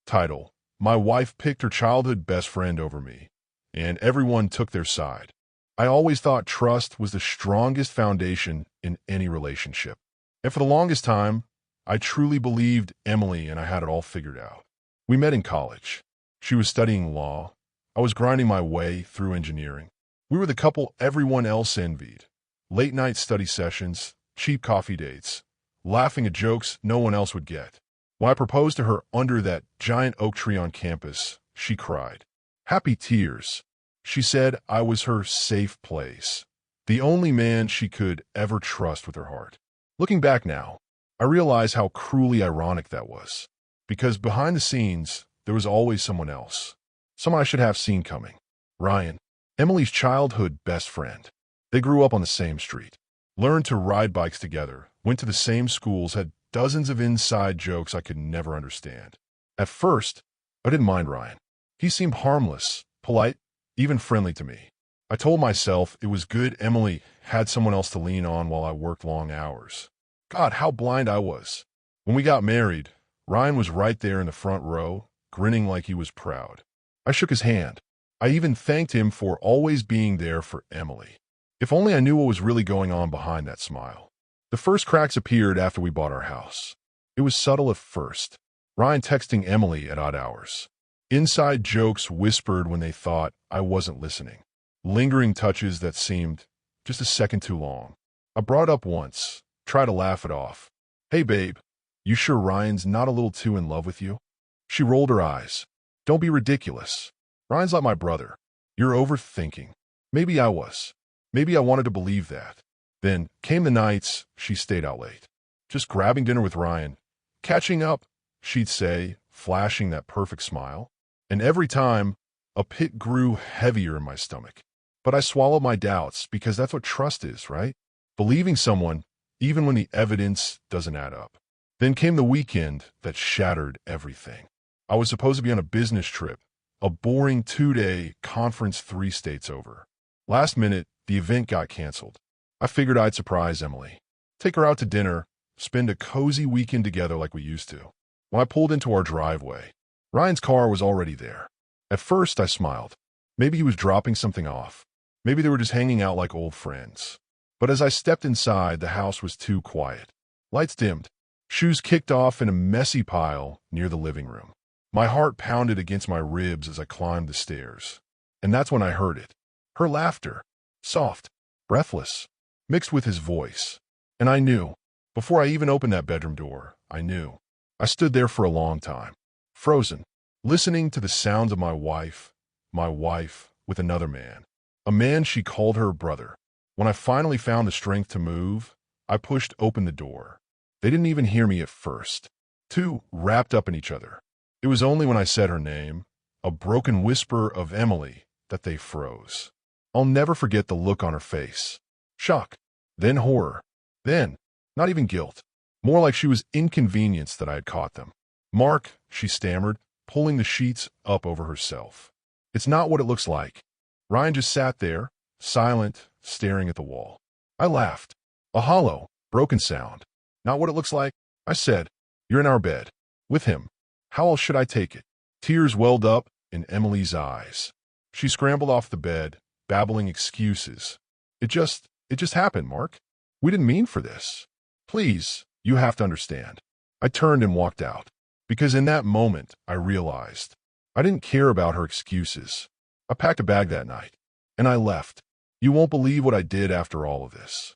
Title: My wife picked her childhood best friend over me, and everyone took their side. I always thought trust was the strongest foundation in any relationship. And for the longest time, I truly believed Emily and I had it all figured out. We met in college. She was studying law. I was grinding my way through engineering. We were the couple everyone else envied. Late-night study sessions, cheap coffee dates, laughing at jokes no one else would get. When I proposed to her under that giant oak tree on campus, she cried. Happy tears. She said I was her safe place, the only man she could ever trust with her heart. Looking back now, I realize how cruelly ironic that was, because behind the scenes, there was always someone else, someone I should have seen coming. Ryan, Emily's childhood best friend. They grew up on the same street, learned to ride bikes together, went to the same schools, had dozens of inside jokes I could never understand. At first, I didn't mind Ryan. He seemed harmless, polite, even friendly to me. I told myself it was good Emily had someone else to lean on while I worked long hours. God, how blind I was. When we got married, Ryan was right there in the front row, grinning like he was proud. I shook his hand. I even thanked him for always being there for Emily. If only I knew what was really going on behind that smile. The first cracks appeared after we bought our house. It was subtle at first. Ryan texting Emily at odd hours. Inside jokes whispered when they thought I wasn't listening. Lingering touches that seemed just a second too long. I brought it up once, tried to laugh it off. Hey babe, you sure Ryan's not a little too in love with you? She rolled her eyes. Don't be ridiculous. Ryan's like my brother. You're overthinking. Maybe I was. Maybe I wanted to believe that. Then came the nights she stayed out late. Just grabbing dinner with Ryan. Catching up, she'd say, flashing that perfect smile. And every time, a pit grew heavier in my stomach. But I swallowed my doubts because that's what trust is, right? Believing someone, even when the evidence doesn't add up. Then came the weekend that shattered everything. I was supposed to be on a business trip, a boring 2-day conference 3 states over. Last minute, the event got canceled. I figured I'd surprise Emily. Take her out to dinner, spend a cozy weekend together like we used to. When I pulled into our driveway, Ryan's car was already there. At first, I smiled. Maybe he was dropping something off. Maybe they were just hanging out like old friends. But as I stepped inside, the house was too quiet. Lights dimmed. Shoes kicked off in a messy pile near the living room. My heart pounded against my ribs as I climbed the stairs. And that's when I heard it. Her laughter. Soft, breathless, mixed with his voice. And I knew. Before I even opened that bedroom door, I knew. I stood there for a long time, frozen, listening to the sounds of my wife with another man. A man she called her brother. When I finally found the strength to move, I pushed open the door. They didn't even hear me at first. Two wrapped up in each other. It was only when I said her name, a broken whisper of Emily, that they froze. I'll never forget the look on her face. Shock, then horror, then not even guilt. More like she was inconvenienced that I had caught them. Mark, she stammered, pulling the sheets up over herself. It's not what it looks like. Ryan just sat there, silent, staring at the wall. I laughed. A hollow, broken sound. Not what it looks like? I said, you're in our bed. With him. How else should I take it? Tears welled up in Emily's eyes. She scrambled off the bed, babbling excuses. It just happened, Mark. We didn't mean for this. Please, you have to understand. I turned and walked out. Because in that moment, I realized I didn't care about her excuses. I packed a bag that night, and I left. You won't believe what I did after all of this.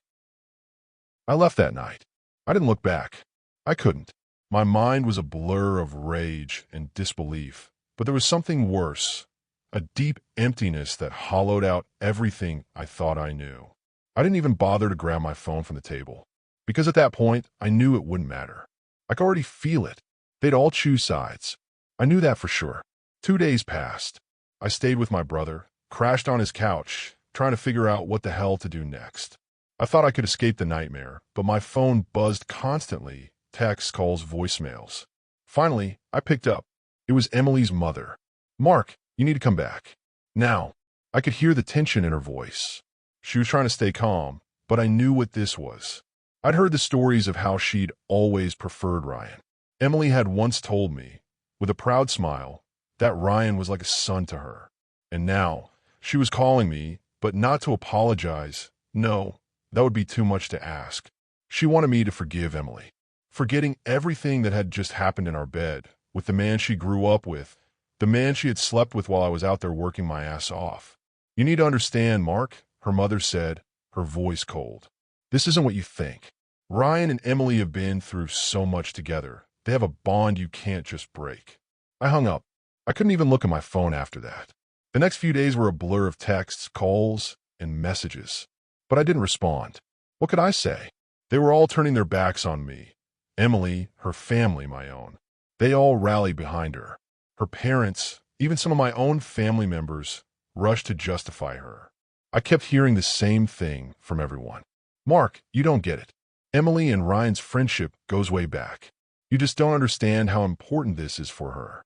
I left that night. I didn't look back. I couldn't. My mind was a blur of rage and disbelief, but there was something worse, a deep emptiness that hollowed out everything I thought I knew. I didn't even bother to grab my phone from the table, because at that point, I knew it wouldn't matter. I could already feel it. They'd all choose sides. I knew that for sure. 2 days passed. I stayed with my brother, crashed on his couch, trying to figure out what the hell to do next. I thought I could escape the nightmare, but my phone buzzed constantly, texts, calls, voicemails. Finally, I picked up. It was Emily's mother. Mark, you need to come back. Now. I could hear the tension in her voice. She was trying to stay calm, but I knew what this was. I'd heard the stories of how she'd always preferred Ryan. Emily had once told me, With a proud smile, that Ryan was like a son to her. And now, she was calling me, but not to apologize. No, that would be too much to ask. She wanted me to forgive Emily. Forgetting everything that had just happened in our bed, with the man she grew up with, the man she had slept with while I was out there working my ass off. You need to understand, Mark, her mother said, her voice cold. This isn't what you think. Ryan and Emily have been through so much together. They have a bond you can't just break. I hung up. I couldn't even look at my phone after that. The next few days were a blur of texts, calls, and messages. But I didn't respond. What could I say? They were all turning their backs on me. Emily, her family, my own. They all rallied behind her. Her parents, even some of my own family members, rushed to justify her. I kept hearing the same thing from everyone. Mark, you don't get it. Emily and Ryan's friendship goes way back. You just don't understand how important this is for her.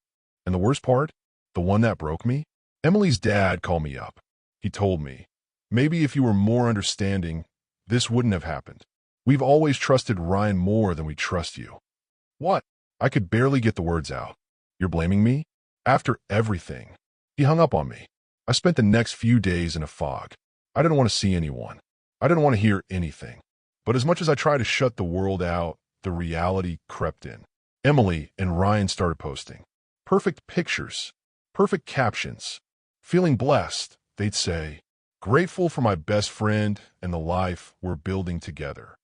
And the worst part? The one that broke me? Emily's dad called me up. He told me, maybe if you were more understanding, this wouldn't have happened. We've always trusted Ryan more than we trust you. What? I could barely get the words out. You're blaming me? After everything. He hung up on me. I spent the next few days in a fog. I didn't want to see anyone. I didn't want to hear anything. But as much as I tried to shut the world out, the reality crept in. Emily and Ryan started posting. Perfect pictures. Perfect captions. Feeling blessed, they'd say. Grateful for my best friend and the life we're building together.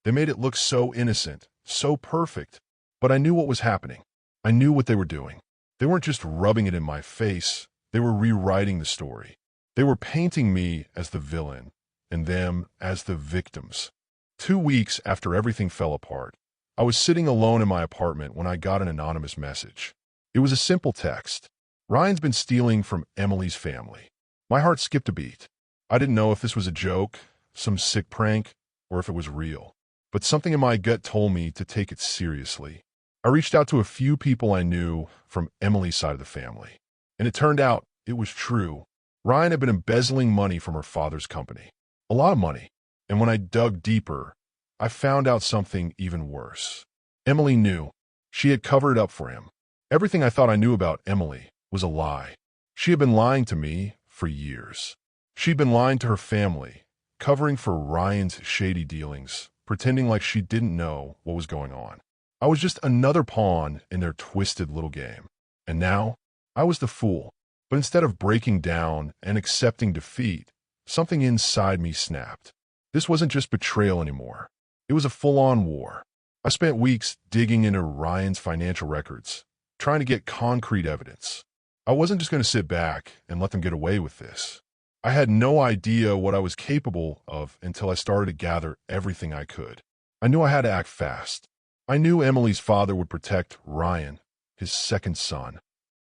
They made it look so innocent, so perfect. But I knew what was happening. I knew what they were doing. They weren't just rubbing it in my face. They were rewriting the story. They were painting me as the villain and them as the victims. 2 weeks after everything fell apart, I was sitting alone in my apartment when I got an anonymous message. It was a simple text. Ryan's been stealing from Emily's family. My heart skipped a beat. I didn't know if this was a joke, some sick prank, or if it was real. But something in my gut told me to take it seriously. I reached out to a few people I knew from Emily's side of the family. And it turned out it was true. Ryan had been embezzling money from her father's company. A lot of money. And when I dug deeper, I found out something even worse. Emily knew. She had covered it up for him. Everything I thought I knew about Emily was a lie. She had been lying to me for years. She'd been lying to her family, covering for Ryan's shady dealings, pretending like she didn't know what was going on. I was just another pawn in their twisted little game. And now, I was the fool. But instead of breaking down and accepting defeat, something inside me snapped. This wasn't just betrayal anymore. It was a full-on war. I spent weeks digging into Ryan's financial records, trying to get concrete evidence. I wasn't just going to sit back and let them get away with this. I had no idea what I was capable of until I started to gather everything I could. I knew I had to act fast. I knew Emily's father would protect Ryan, his second son.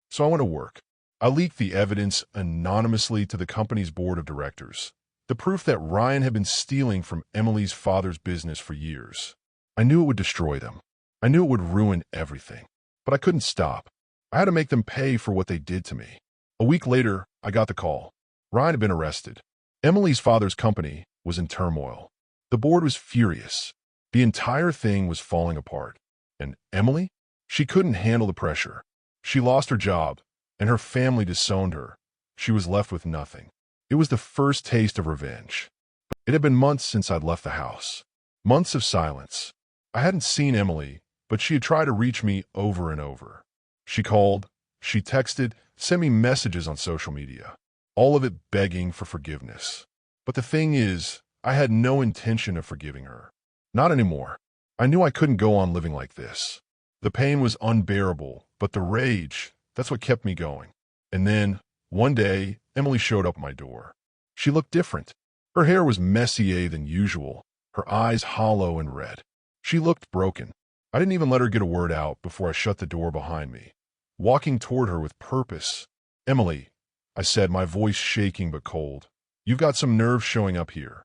So I went to work. I leaked the evidence anonymously to the company's board of directors. The proof that Ryan had been stealing from Emily's father's business for years. I knew it would destroy them. I knew it would ruin everything. But I couldn't stop. I had to make them pay for what they did to me. A week later, I got the call. Ryan had been arrested. Emily's father's company was in turmoil. The board was furious. The entire thing was falling apart. And Emily? She couldn't handle the pressure. She lost her job, and her family disowned her. She was left with nothing. It was the first taste of revenge. It had been months since I'd left the house. Months of silence. I hadn't seen Emily, but she had tried to reach me over and over. She called, she texted, sent me messages on social media. All of it begging for forgiveness. But the thing is, I had no intention of forgiving her. Not anymore. I knew I couldn't go on living like this. The pain was unbearable, but the rage, that's what kept me going. And then, one day, Emily showed up at my door. She looked different. Her hair was messier than usual, her eyes hollow and red. She looked broken. I didn't even let her get a word out before I shut the door behind me, walking toward her with purpose. "Emily," I said, my voice shaking but cold. "You've got some nerve showing up here."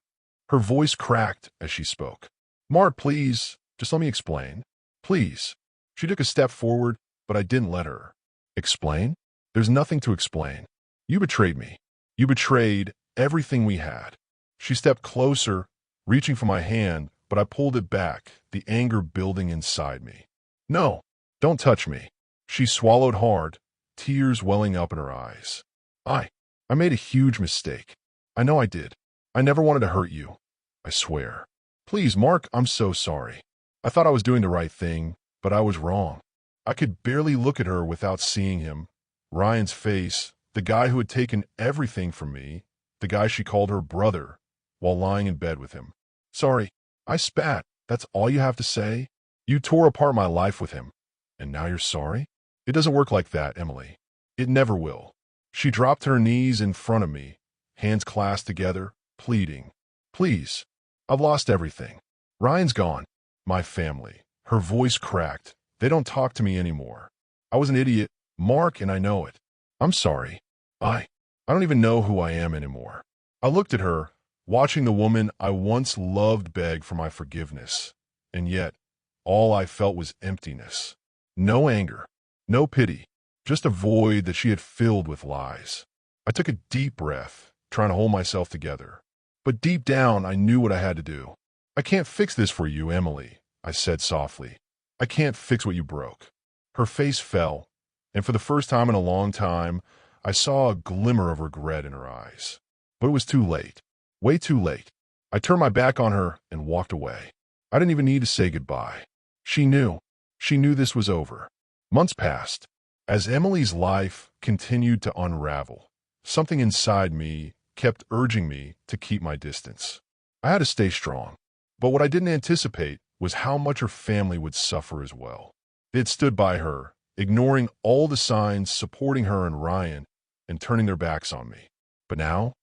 Her voice cracked as she spoke. "Mark, please, just let me explain. Please." She took a step forward, but I didn't let her. "Explain? There's nothing to explain. You betrayed me. You betrayed everything we had." She stepped closer, reaching for my hand, but I pulled it back, the anger building inside me. "No, don't touch me." She swallowed hard, tears welling up in her eyes. I made a huge mistake. I know I did. I never wanted to hurt you. I swear. Please, Mark, I'm so sorry. I thought I was doing the right thing, but I was wrong. I could barely look at her without seeing him. Ryan's face, the guy who had taken everything from me, the guy she called her brother, while lying in bed with him. Sorry, I spat. That's all you have to say? You tore apart my life with him, and now you're sorry? It doesn't work like that, Emily. It never will. She dropped to her knees in front of me, hands clasped together, pleading. Please, I've lost everything. Ryan's gone. My family. Her voice cracked. They don't talk to me anymore. I was an idiot, Mark, and I know it. I'm sorry. I don't even know who I am anymore. I looked at her, watching the woman I once loved beg for my forgiveness, and yet all I felt was emptiness. No anger, no pity, just a void that she had filled with lies. I took a deep breath, trying to hold myself together. But deep down, I knew what I had to do. I can't fix this for you, Emily, I said softly. I can't fix what you broke. Her face fell, and for the first time in a long time, I saw a glimmer of regret in her eyes. But it was too late. Way too late. I turned my back on her and walked away. I didn't even need to say goodbye. She knew. She knew this was over. Months passed. As Emily's life continued to unravel, something inside me kept urging me to keep my distance. I had to stay strong. But what I didn't anticipate was how much her family would suffer as well. They had stood by her, ignoring all the signs, supporting her and Ryan, and turning their backs on me. But now,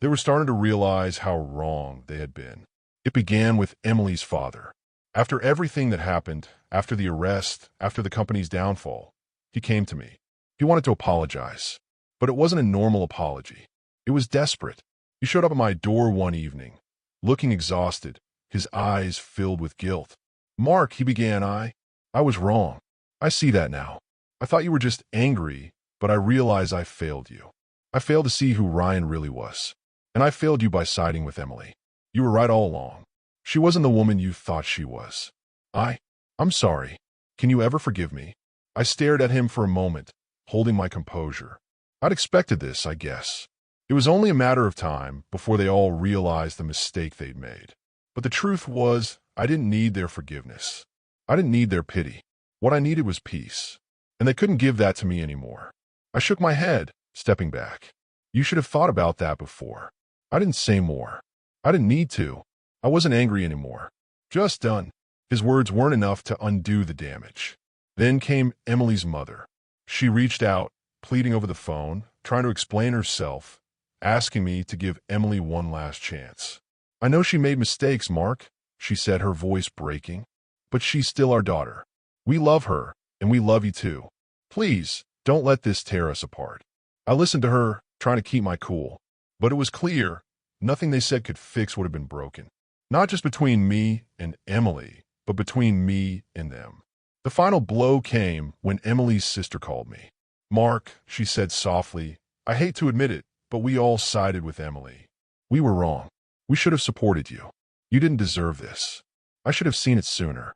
they were starting to realize how wrong they had been. It began with Emily's father. After everything that happened, after the arrest, after the company's downfall, he came to me. He wanted to apologize. But it wasn't a normal apology. It was desperate. He showed up at my door one evening, looking exhausted, his eyes filled with guilt. Mark, he began, I was wrong. I see that now. I thought you were just angry, but I realize I failed you. I failed to see who Ryan really was. And I failed you by siding with Emily. You were right all along. She wasn't the woman you thought she was. I'm sorry. Can you ever forgive me? I stared at him for a moment, holding my composure. I'd expected this, I guess. It was only a matter of time before they all realized the mistake they'd made. But the truth was, I didn't need their forgiveness. I didn't need their pity. What I needed was peace. And they couldn't give that to me anymore. I shook my head, stepping back. You should have thought about that before. I didn't say more. I didn't need to. I wasn't angry anymore. Just done. His words weren't enough to undo the damage. Then came Emily's mother. She reached out, pleading over the phone, trying to explain herself, asking me to give Emily one last chance. I know she made mistakes, Mark, she said, her voice breaking. But she's still our daughter. We love her, and we love you too. Please, don't let this tear us apart. I listened to her, trying to keep my cool. But it was clear, nothing they said could fix what had been broken. Not just between me and Emily, but between me and them. The final blow came when Emily's sister called me. Mark, she said softly, I hate to admit it, but we all sided with Emily. We were wrong. We should have supported you. You didn't deserve this. I should have seen it sooner.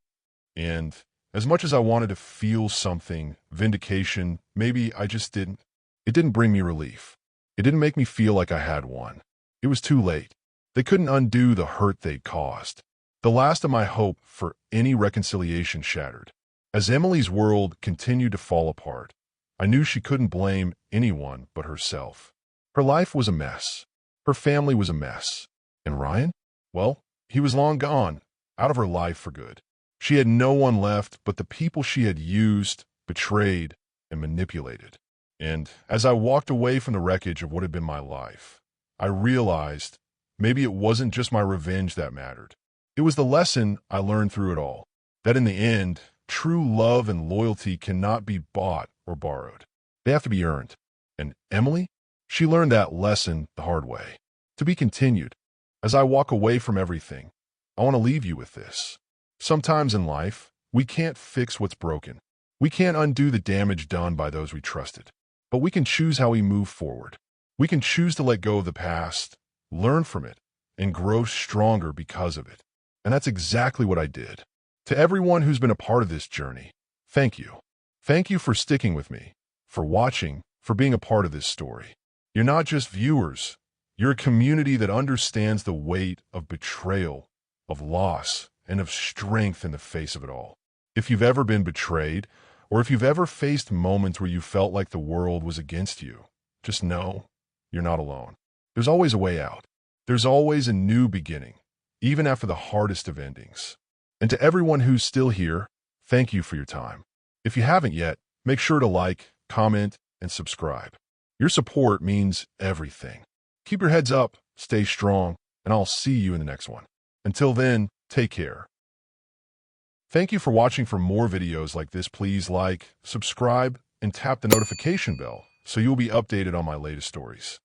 And as much as I wanted to feel something, vindication, maybe I just didn't. It didn't bring me relief. It didn't make me feel like I had one. It was too late. They couldn't undo the hurt they'd caused. The last of my hope for any reconciliation shattered. As Emily's world continued to fall apart, I knew she couldn't blame anyone but herself. Her life was a mess. Her family was a mess. And Ryan? Well, he was long gone, out of her life for good. She had no one left but the people she had used, betrayed, and manipulated. And as I walked away from the wreckage of what had been my life, I realized maybe it wasn't just my revenge that mattered. It was the lesson I learned through it all, that in the end, true love and loyalty cannot be bought or borrowed. They have to be earned. And Emily? She learned that lesson the hard way. To be continued. As I walk away from everything, I want to leave you with this. Sometimes in life, we can't fix what's broken. We can't undo the damage done by those we trusted. But we can choose how we move forward. We can choose to let go of the past, learn from it, and grow stronger because of it. And that's exactly what I did. To everyone who's been a part of this journey, thank you. Thank you for sticking with me, for watching, for being a part of this story. You're not just viewers. You're a community that understands the weight of betrayal, of loss, and of strength in the face of it all. If you've ever been betrayed, or if you've ever faced moments where you felt like the world was against you, just know you're not alone. There's always a way out. There's always a new beginning, even after the hardest of endings. And to everyone who's still here, thank you for your time. If you haven't yet, make sure to like, comment, and subscribe. Your support means everything. Keep your heads up, stay strong, and I'll see you in the next one. Until then, take care. Thank you for watching. For more videos like this, please like, subscribe, and tap the notification bell so you'll be updated on my latest stories.